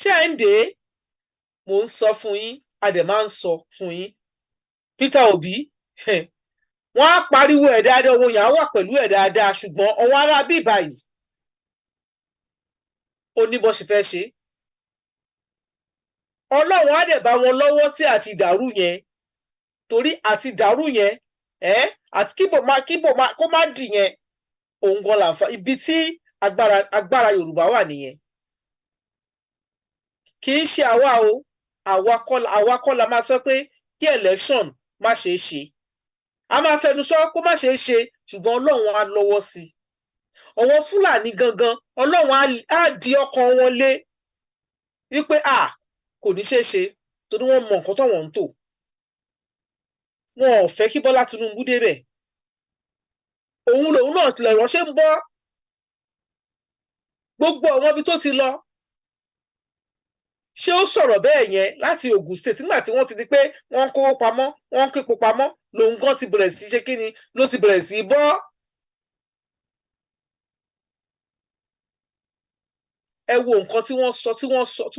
ṣé ẹ̀ ń dé mò ń sọ fún yín a dẹ̀ máa ń sọ fún yín Peter Obi wọ́n á pariwo ẹ̀ dáadáa owó yẹn á wà pẹ̀lú ẹ̀ dáadáa ṣùgbọ́n ọwọ́ ara bí báyìí ó ní bó ṣe fẹ́ ṣe Ọlọ́run á dẹ̀ bá wọn lọ́wọ́ sí àti ìdàrú yẹn torí àti ìdàrú yẹn àti kó má dì yẹn òun gan làǹfà ibi tí agbára Yorùbá wà nìyẹn kì í ṣe àwa o àwa kọ́ la máa sọ pé kí election má ṣeé ṣe a máa fẹnu sọ kó má ṣeé ṣe ṣùgbọ́n Ọlọ́run á lọ́wọ́ sí ọwọ́ Fúlàní gangan Ọlọ́run á di ọkàn wọn lé wípé kò ní ṣeé ṣe torí wọ́n mọ nǹkan tó wọ́n ń tò wọn ò fẹ́ kí Bọ́lá Tinubu débẹ̀ òun lòun náà tilẹ̀ ránṣẹ́ ń bọ́ gbogbo àwọn ibi tó ti lọ ṣé ó sọ̀rọ̀ bẹ́ẹ̀ yẹn láti Ògùn state nígbà tí wọ́n ti di pé wọ́n ń kówó pamọ́ wọ́n ń képo pamọ́ lòun gan ti bẹ̀rẹ̀ sí ṣe kí ni ló ti bẹ̀rẹ̀ sí bọ́ ẹ wo nǹkan tí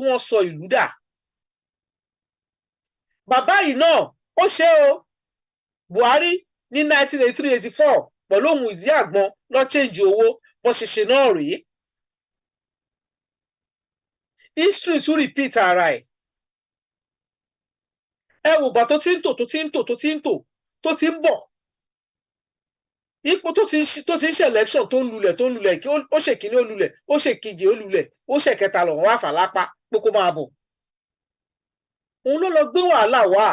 wọ́n sọ ìlú dà bàbá yìí náà ó ṣe o Buhari ní 1983-84 pẹ̀lú ohun ìdí àgbọn lọ change owó bó ṣe ṣe náà rèé history tún repeat ara ẹ̀ ẹ wò bá tó ti ń tò ń bọ̀ ipò tó ti ń ṣe election tó ń lulẹ̀ kí ó ṣe kíní ó lulẹ̀ ó ṣe kejì ó lulẹ̀ ó ṣe kẹta lọ́wọ́ wá fà lápá pé kó máa bọ̀ òun ló lọ gbé wàhálà wá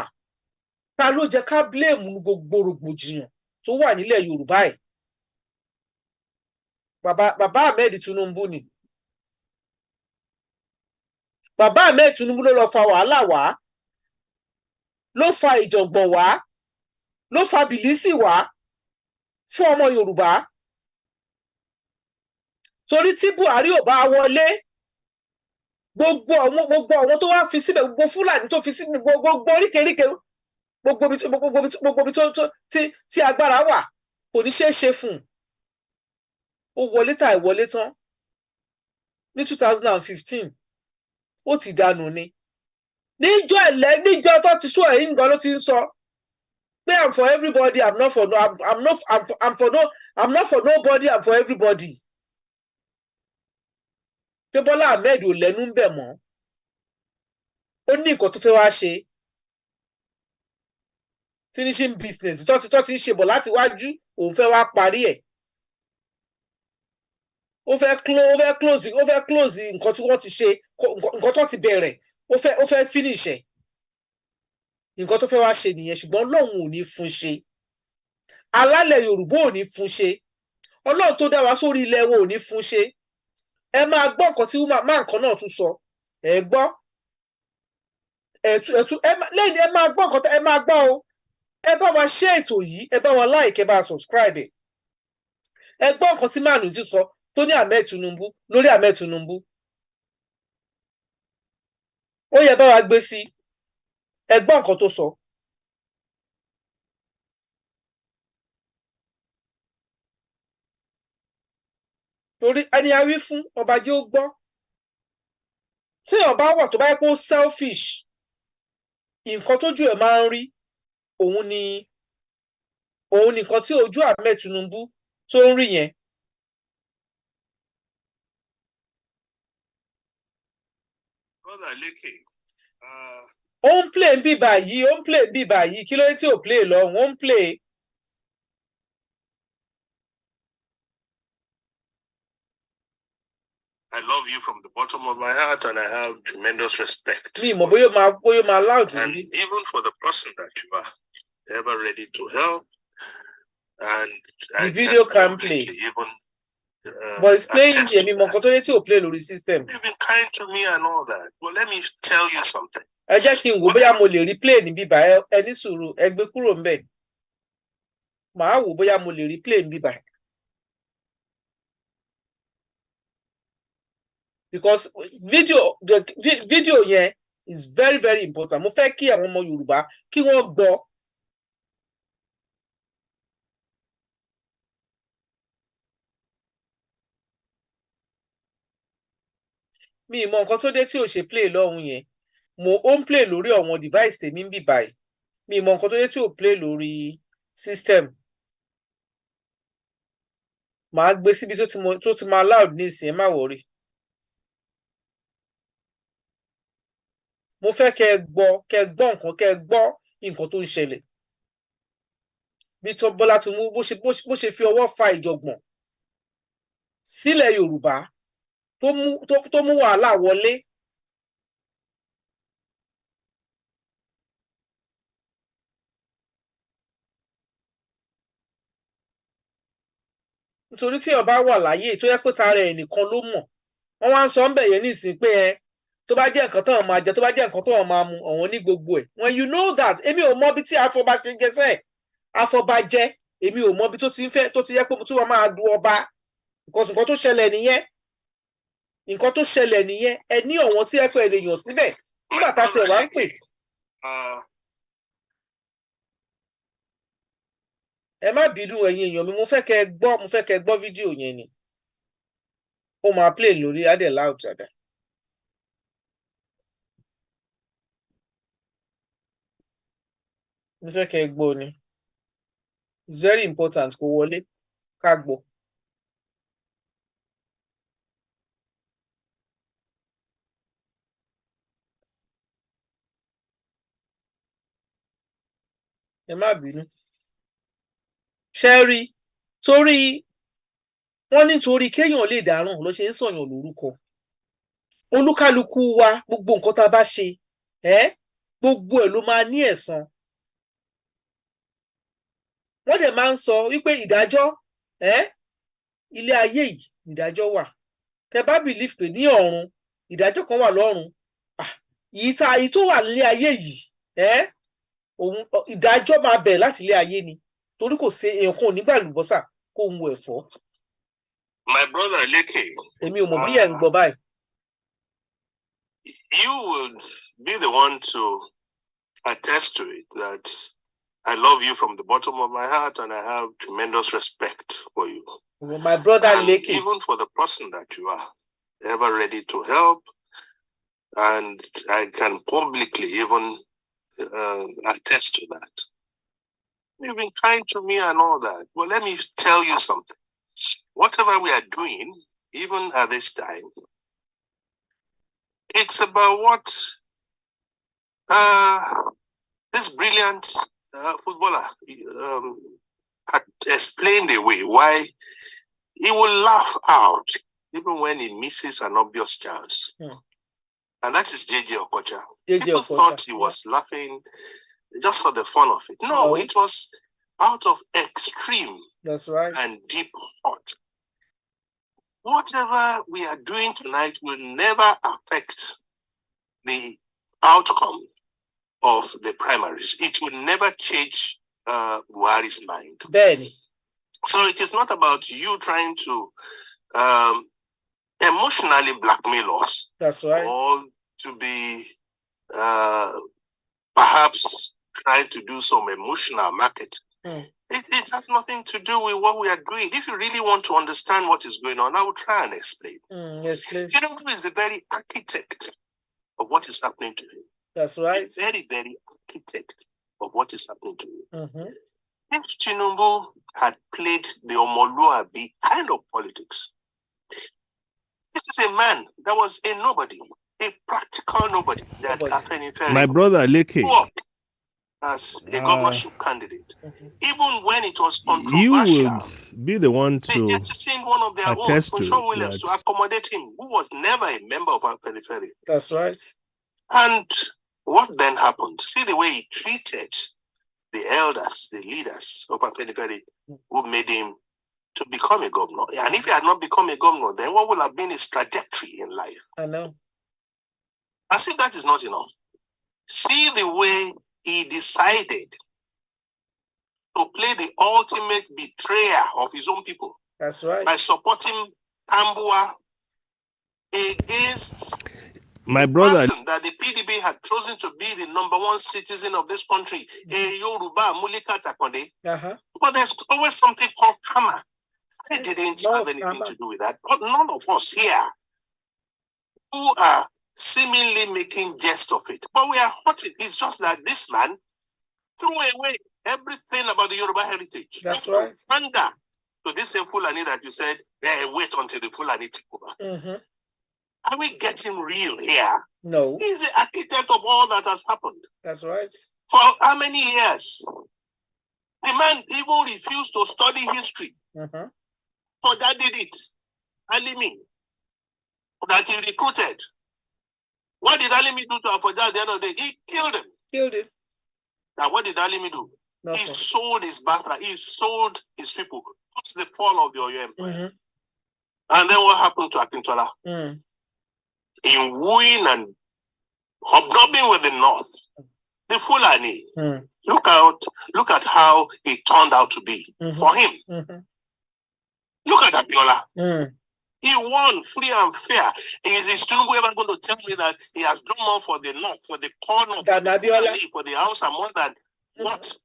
ta ló jẹ́ ká blame gbogbo rògbòdìyàn tó wà nílẹ̀ Yorùbá ẹ̀ bàbá Ahmed Tinubu ni bàbá Ahmed Tinubu ló lọ fa wàhálà wá ló fa ìjọ̀gbọ̀n wá ló fa bìlísì wá fún ọmọ Yorùbá torí tí Buhari ò bá wọlé gbogbo àwọn tó wá fi síbẹ̀ gbogbo Fúlàní tó fi sí gbogbo oríkèéríkèé gbogbo ibi tí agbára wà kò ní ṣeé ṣe fún ó wọlé tà ìwọlé tán ní 2015 ó ti dànù ni níjọ́ tó ti sọ ẹ̀yìn nǹkan ló ti ń sọ pé I'm for everybody I'm not for nobody I'm for everybody pé Bọ́lá Ahmed ò lẹ́nu ń bẹ̀ mọ́ ó ní nǹkan tó fẹ́ wá ṣe finishing business tó ti ń ṣe bọ̀ láti wájú òun fẹ́ wá parí ẹ̀ ó fẹ́ close nǹkan tí wọ́n ti ṣe nǹkan tó ti bẹ̀rẹ̀ ó fẹ́ finish ẹ̀ nǹkan tó fẹ́ wá ṣe nìyẹn ṣùgbọ́n Ọlọ́run ò ní fún ṣe alálẹ̀ Yorùbá ò ní fún ṣe Ọlọ́run tó dá wa sórí ilẹ̀ wọn ò ní fún ṣe ẹ máa gbọ́ nǹkan tí máa nǹkan náà tún sọ ẹ gbọ́ lẹ́yìn ẹ máa gbọ́ nǹkan ẹ máa gbọ́ o ẹ bá wa share ètò yìí ẹ bá wa like ẹ bá wa subscribe ẹ gbọ́ nǹkan tí màánù ti sọ tó ní Ahmed Tinubu lórí Ahmed Tinubu ó yẹ bá wa gbé sí ẹ gbọ́ nǹkan tó sọ. torí ẹni a wí fún ọba jẹ́ ó gbọ́ tí ọba wà tó bá yẹ kó selfish nǹkan tójú ẹ̀ máa ń rí òun ni nǹkan tí ojú Ahmed Tinubu tó ń rí yẹn. ó ń play ń bíbà yìí kí ló dé tí ò play lọ́hùn ó ń play. I love you from the bottom of my heart and I have tremendous respect. Mi mọ̀ bóyá máa loud. And even for the person that you are ever ready to help. And the video can play. Even, but it's playing here. Mi mọ̀ nǹkan tó dé tí ò play lórí system. You've been kind to me and all that. Well, let me tell you something. Ẹ jẹ́ kí n wò bóyá mo lè replay ní bíbá ẹ ní sùúrù ẹ gbé kúrò ńbẹ̀. Màá wò bóyá mo lè replay ní bíbá. Because video yẹn is very very important. Mo fẹ́ kí àwọn ọmọ Yorùbá kí wọ́n gbọ́. mi mọ nǹkan tó dé tí ò ṣe play lọ́hùn yẹn mo ó ń play lórí àwọn device tèmi ń bì báyìí mi mọ nǹkan tó dé tí ò play lórí system màá gbé síbi tó ti máa loud ní ìsìn ẹ má wọrí mo fẹ́ kẹ́ ẹ gbọ́ nǹkan tó ń ṣẹlẹ̀ bí tó Bọ́lá Tinubu bó ṣe fi ọwọ́ fa ìjọ̀gbọ̀n sílẹ̀ Yorùbá tó mú wàhálà wọlé nítorí tí èèyàn bá wà láyé tó yẹ pé tara ẹ̀ nìkan ló mọ̀ wọ́n wá ń sọ ń bẹ̀ yẹn nísìnyí pé tó bá jẹ́ nǹkan táwọn máa jẹ tó bá jẹ́ nǹkan táwọn máa mu ọ̀wọ́n ní gbogbo ẹ̀ when you know that èmi ò mọ bí tí afọbajẹ gẹsẹ̀ afọbajẹ èmi ò mọ bí tó ti ń fẹ́ tó ti yẹ pé tí wọ́n máa du ọba nǹkan tó ṣẹlẹ̀ nìyẹn ẹ ní ọ̀wọ́n tí ẹ pé ẹ lè yàn síbẹ̀ nígbà tá a ti ẹ̀ wá ń pè. ẹ má bínú ẹ̀yin èèyàn mi mo fẹ́ kẹ́ ẹ gbọ́ fídíò yẹn ni ó máa play lórí adé loud dada. mo fẹ́ kẹ́ ẹ gbọ́ ni it's very important kó wọlé ká gbọ́. ẹ má bínú ṣe rí torí wọ́n nítorí kéèyàn lè dáràn ló ṣe ń sọ̀yàn lórúkọ olúkálukú wa gbogbo nǹkan tá a bá ṣe gbogbo ẹ̀ ló máa ní ẹ̀san wọ́n dẹ̀ máa ń sọ wípé ìdájọ́ ilé ayé yìí ìdájọ́ wà tẹ́ bá believe pé ní ọ̀run ìdájọ́ kan wà lọ́run yìí tó wà nílé ayé yìí ìdájọ́ máa bẹ̀rẹ̀ láti ilé ayé ni torí kò sí èèyàn kan ò ní gbàlùbọ́sà kó ń wo ẹ̀fọ́. My brother Leke. èmi ò mọ̀ bí ẹ̀ ń gbọ́ báyìí. You would be the one to attest to it that I love you from the bottom of my heart and I have tremendous respect for you. Well, my brother Leke. Even for the person that you are, ever ready to help, and I can publicly even attest to that. You've been kind to me and all that. Well, let me tell you something. Whatever we are doing, even at this time, it's about what this brilliant footballer had explained away why he will laugh out even when he misses an obvious chance. And that is JJ Okocha. People thought he was laughing just for the fun of it. No, it was out of extreme and deep thought. Whatever we are doing tonight will never affect the outcome of the primaries. It will never change Buhari's mind. Benny. So it is not about you trying to emotionally blackmail us. That's right. Or to be perhaps trying to do some emotional market. It has nothing to do with what we are doing. If you really want to understand what is going on, I will try and explain. Yes, please. Tinubu is the very architect of what is happening to him. That's right. The very, very architect of what is happening to him. If Tinubu had played the Omoluabi kind of politics, it is a man that was a nobody, a practical nobody. My brother Leke. As a governorship candidate, even when it was controversial, you would be the one to they send one of their own, Sean Williams, to accommodate him, who was never a member of our periphery. That's right. And what then happened? See the way he treated the elders, the leaders of our periphery, who made him to become a governor. And if he had not become a governor, then what would have been his trajectory in life? I know. As if that is not enough. See the way he decided to play the ultimate betrayer of his own people. That's right. By supporting Tambua against my brother that the PDP had chosen to be the #1 citizen of this country, Yoruba Mulika Takonde. But there's always something called karma. I didn't have anything to do with that. But none of us here who are seemingly making jest of it. But we are hurting. It's just that this man threw away everything about the Yoruba heritage. That's right. Pander to this same Fulani that you said, wait until the Fulani take over. Are we getting real here? No. He's the architect of all that has happened. That's right. For how many years? The man even refused to study history. So that did it. Alimi, that he recruited. What did Alimi do to Afoja at the end of the day? He killed him. Killed him. Now, what did Alimi do? Nothing. He sold his birthright. He sold his people. What's the fall of the Oyo Empire? And then what happened to Akintola? In wooing and hobnobbing with the North, the Fulani, look at how it turned out to be for him. Look at Abiola. He won free and fair. Is Tinubu ever going to tell me that he has done more for the North, for the corner, for the Fulani, for the House, and more than what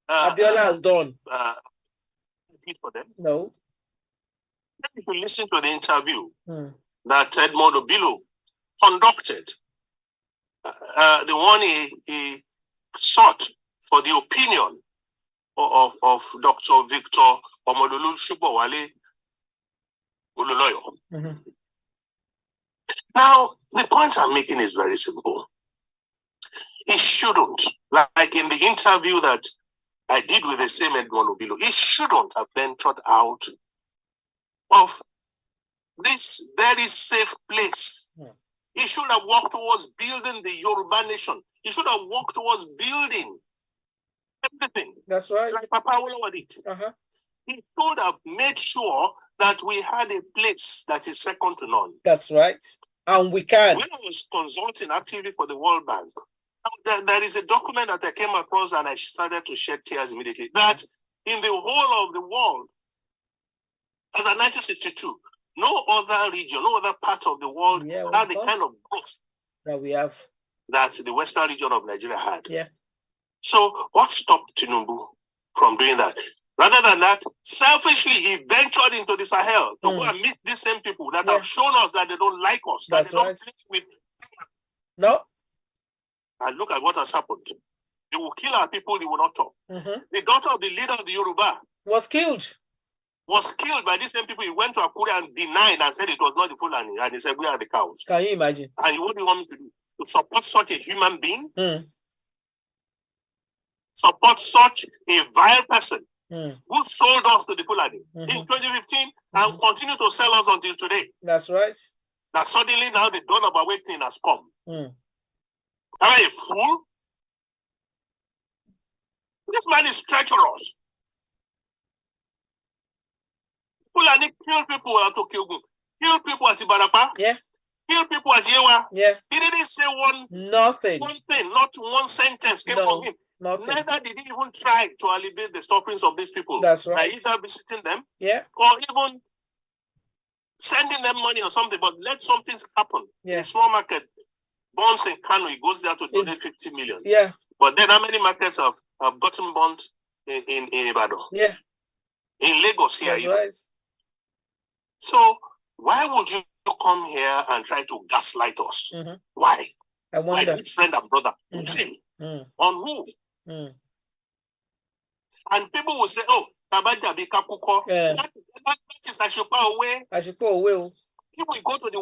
Abiola has done? For them? No. If you listen to the interview that Edmond Obilo conducted, the one he sought for the opinion of Dr. Victor Omololu Shubowale Ololoyo. Now, the point I'm making is very simple. It shouldn't, like in the interview that I did with the same Edmond Obilo, it shouldn't have ventured out of this very safe place. He should have walked towards building the Yoruba nation. He should have walked towards building everything. That's right. Like Papa Awolowo did. He should have made sure that we had a place that is second to none. That's right. And we can. When I was consulting actively for the World Bank, there is a document that I came across and I started to shed tears immediately. That in the whole of the world, as of 1962, no other region, no other part of the world had the kind of growth that we have, that the western region of Nigeria had. Yeah. So what stopped Tinubu from doing that? Rather than that, selfishly, he ventured into the Sahel to go and meet these same people that have shown us that they don't like us, That's that they don't play with. No. And look at what has happened. They will kill our people, they will not talk. The daughter of the leader of the Yoruba was killed by these same people. He went to Akure and denied and said it was not the Fulani. And he said, we are the cows. Can you imagine? And what do you want me to do? To support such a human being? Support such a vile person who sold us to the Fulani in 2015 and continue to sell us until today. That's right. That suddenly now the dawn of awakening has come. Am I a fool? This man is treacherous. Fulani kill people at Okiogun, kill people at Ibarapa, kill people at Yewa. He didn't say one thing, not one sentence came from him. Nothing. Neither did he even try to alleviate the sufferings of these people. That's right. Either visiting them, or even sending them money or something, but let something happen. The small market, bonds in Kano, he goes there to donate 50 million. But then how many markets have gotten bonds in Ibadan? In Lagos here. That's right. So why would you come here and try to gaslight us? Why? I wonder. My friend and brother. On who? And people will say, oh, Tabaja Bikakuko. That is Ashipa away. Ashipa away. People go to the